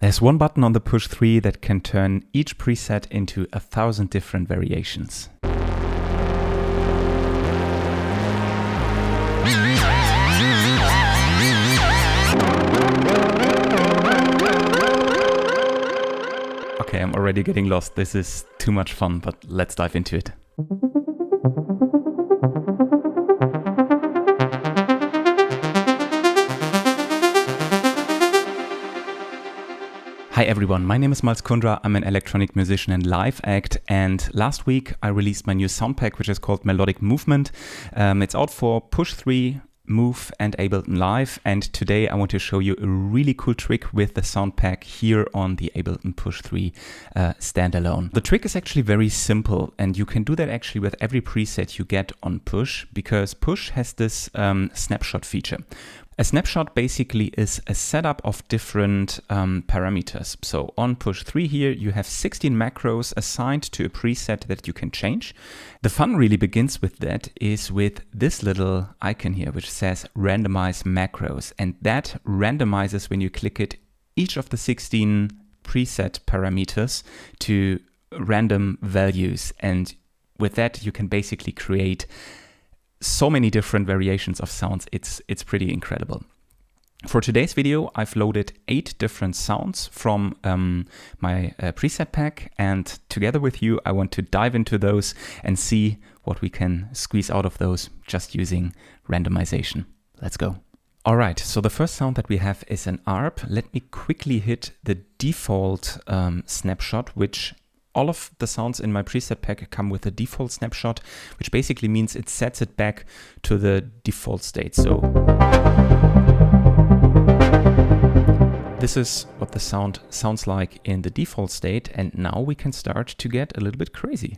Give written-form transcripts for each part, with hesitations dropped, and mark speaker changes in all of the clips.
Speaker 1: There's one button on the Push 3 that can turn each preset into 1,000 different variations. Okay, I'm already getting lost. This is too much fun, but let's dive into it. Hi everyone, my name is Kvndra. I'm an electronic musician and live act, and last week I released my new sound pack, which is called Melodic Movement. It's out for Push 3, Move and Ableton Live, and today I want to show you a really cool trick with the sound pack here on the Ableton Push 3 Standalone. The trick is actually very simple, and you can do that actually with every preset you get on Push, because Push has this snapshot feature. A snapshot basically is a setup of different parameters. So on Push 3 here, you have 16 macros assigned to a preset that you can change. The fun really begins with that is with this little icon here, which says randomize macros. And that randomizes, when you click it, each of the 16 preset parameters to random values. And with that, you can basically create so many different variations of sounds. It's pretty incredible. For today's video, I've loaded 8 different sounds from my preset pack, and together with you, I want to dive into those and see what we can squeeze out of those just using randomization. Let's go. All right, so the first sound that we have is an ARP. Let me quickly hit the default snapshot, which all of the sounds in my preset pack come with a default snapshot, which basically means it sets it back to the default state. So this is what the sound sounds like in the default state, and now we can start to get a little bit crazy.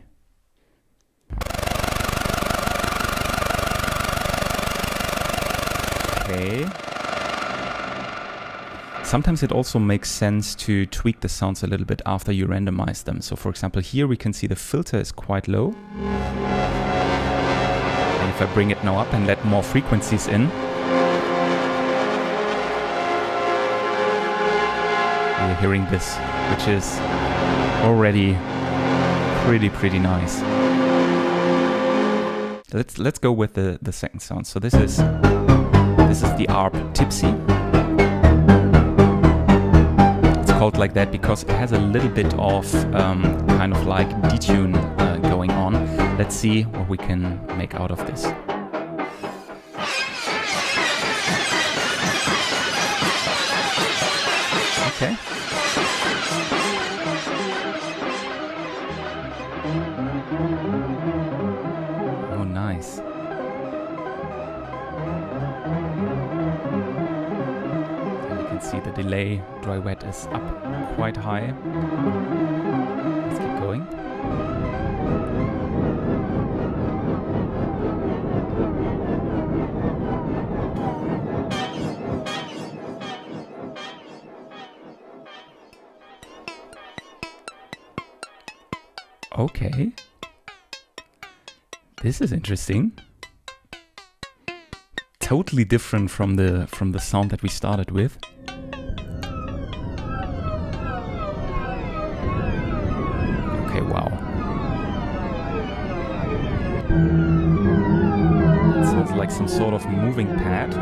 Speaker 1: Okay. Sometimes it also makes sense to tweak the sounds a little bit after you randomize them. So for example, here we can see the filter is quite low. And if I bring it now up and let more frequencies in, you're hearing this, which is already pretty nice. Let's go with the second sound. So this is the ARP Tipsy. Called like that because it has a little bit of kind of like detune going on. Let's see what we can make out of this. Okay. Oh, nice. See the delay, dry wet is up quite high. Let's keep going. Okay. This is interesting. Totally different from the sound that we started with. Okay, wow. It sounds like some sort of moving pad.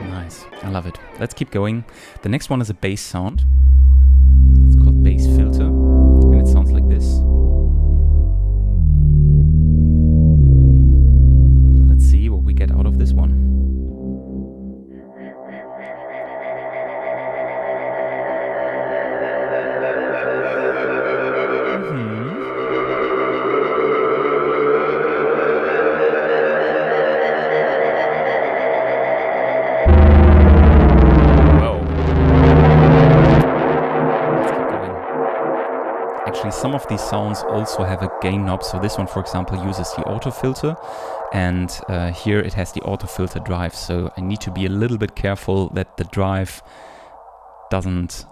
Speaker 1: Nice, I love it. Let's keep going. The next one is a bass sound. It's called bass filter, and it sounds like this. Get out of this one. Some of these sounds also have a gain knob. So this one, for example, uses the auto filter, and here it has the auto filter drive. So I need to be a little bit careful that the drive doesn't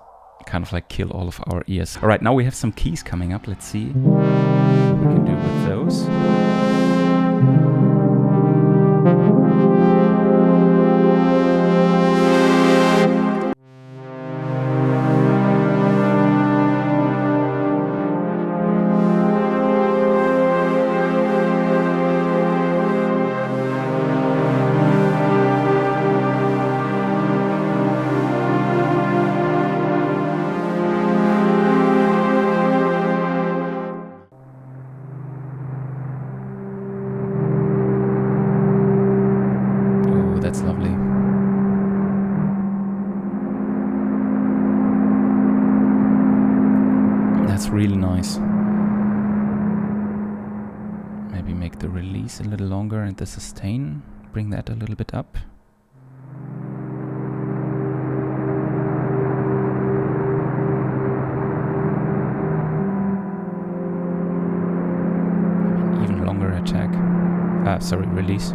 Speaker 1: kind of like kill all of our ears. All right, now we have some keys coming up. Let's see what we can do with those. That's lovely. That's really nice. Maybe make the release a little longer and the sustain, bring that a little bit up. Even longer attack. Sorry, release.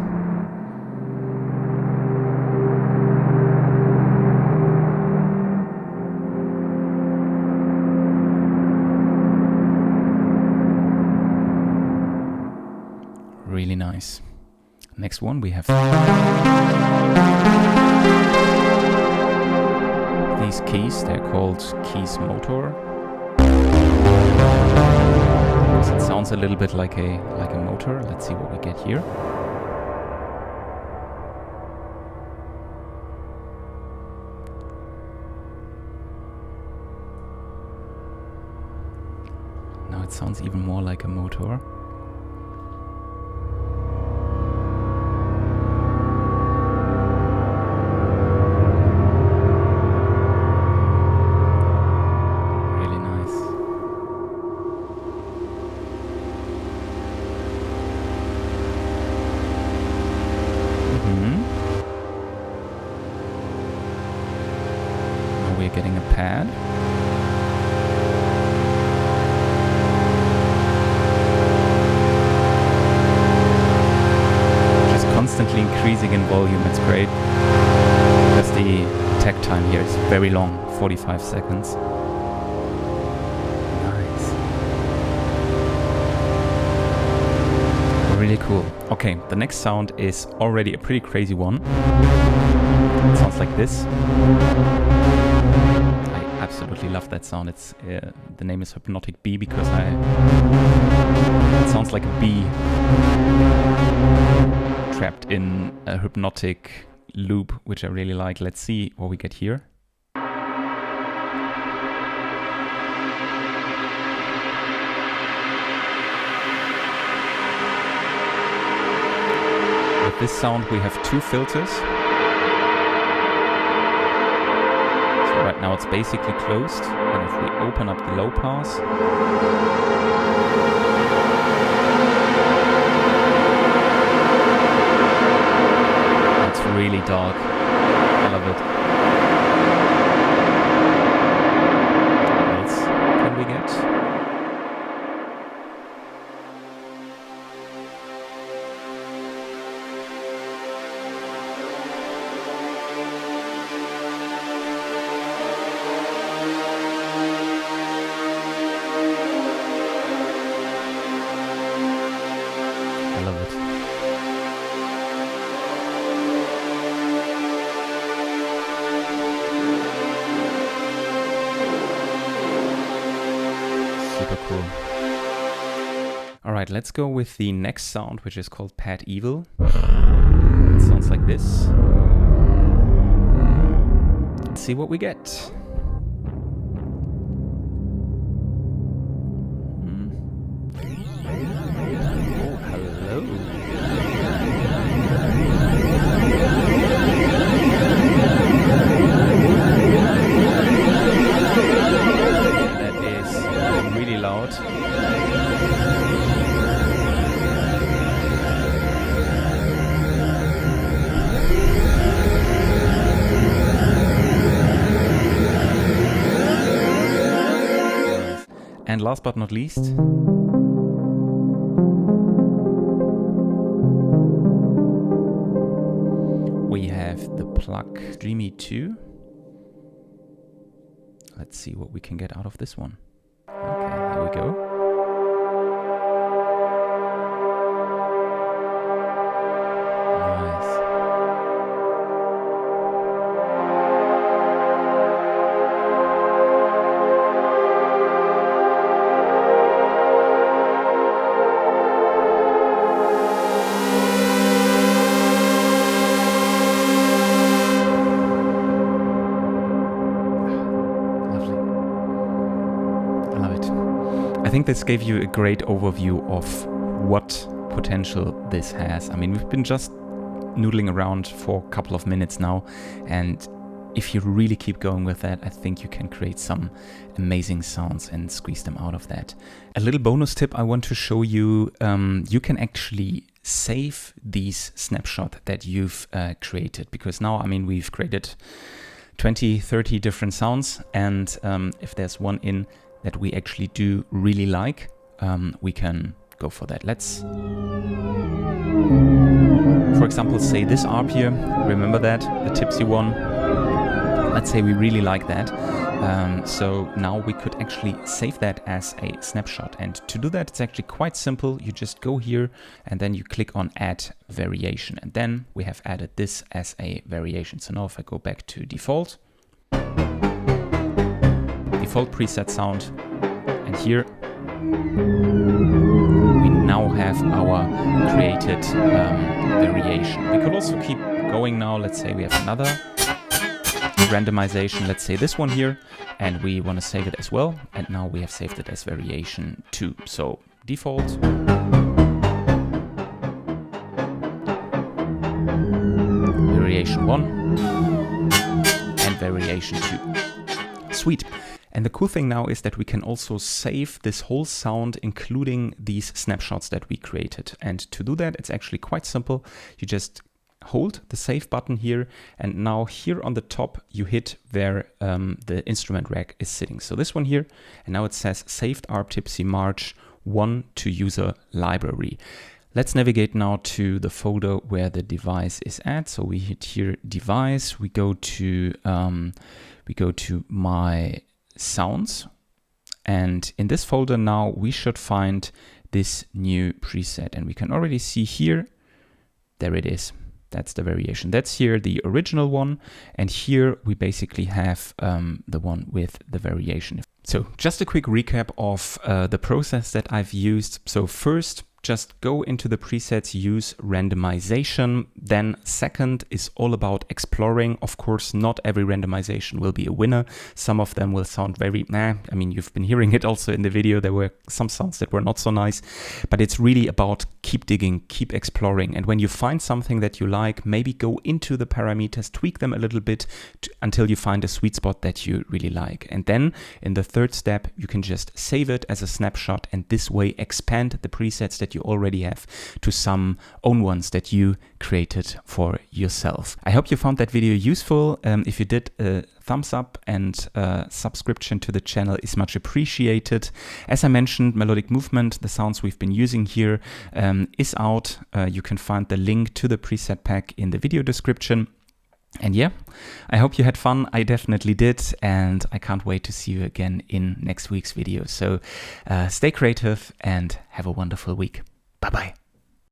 Speaker 1: Really nice. Next one we have these keys. They're called keys motor. It sounds a little bit like a motor. Let's see what we get here. Now it sounds even more like a motor. We're getting a pad. Just constantly increasing in volume. It's great. Because the attack time here is very long, 45 seconds. Nice. Really cool. Okay, the next sound is already a pretty crazy one. It sounds like this. Absolutely love that sound. It's the name is Hypnotic Bee because it sounds like a bee trapped in a hypnotic loop, which I really like. Let's see what we get here. With this sound we have two filters. Right now it's basically closed, and if we open up the low pass, it's really dark. I love it. What else can we get? Super cool. Alright, let's go with the next sound, which is called Pad Evil. It sounds like this. Let's see what we get. Oh, hello. Loud. And last but not least, we have the plug Dreamy 2. Let's see what we can get out of this one. Okay, here we go. I think this gave you a great overview of what potential this has. I mean, we've been just noodling around for a couple of minutes now, and if you really keep going with that, I think you can create some amazing sounds and squeeze them out of that. A little bonus tip I want to show you, you can actually save these snapshots that you've created, because now, I mean, we've created 20, 30 different sounds, and if there's one in that we actually do really like, we can go for that. Let's, for example, say this ARP here. Remember that, the tipsy one? Let's say we really like that. So now we could actually save that as a snapshot. And to do that, it's actually quite simple. You just go here and then you click on Add Variation. And then we have added this as a variation. So now if I go back to default preset sound, and here we now have our created variation. We could also keep going now. Let's say we have another randomization, let's say this one here, and we want to save it as well, and now we have saved it as variation 2. So default, variation 1, and variation 2. Sweet. And the cool thing now is that we can also save this whole sound, including these snapshots that we created. And to do that, it's actually quite simple. You just hold the save button here, and now here on the top, you hit where the instrument rack is sitting. So this one here, and now it says saved ARP Tipsy March 1 to user library. Let's navigate now to the folder where the device is at. So we hit here device, we go to my sounds, and in this folder now we should find this new preset, and we can already see here, there it is. That's the variation. That's here the original one, and here we basically have the one with the variation. So just a quick recap of the process that I've used. So first, just go into the presets, use randomization. Then second is all about exploring. Of course, not every randomization will be a winner. Some of them will sound very, I mean, you've been hearing it also in the video. There were some sounds that were not so nice, but it's really about keep digging, keep exploring. And when you find something that you like, maybe go into the parameters, tweak them a little bit until you find a sweet spot that you really like. And then in the third step, you can just save it as a snapshot, and this way expand the presets that you already have to some own ones that you created for yourself. I hope you found that video useful. If you did, a thumbs up and subscription to the channel is much appreciated. As I mentioned, Melodic Movement, the sounds we've been using here, is out. You can find the link to the preset pack in the video description. And yeah, I hope you had fun. I definitely did, and I can't wait to see you again in next week's video. So stay creative and have a wonderful week. Bye-bye.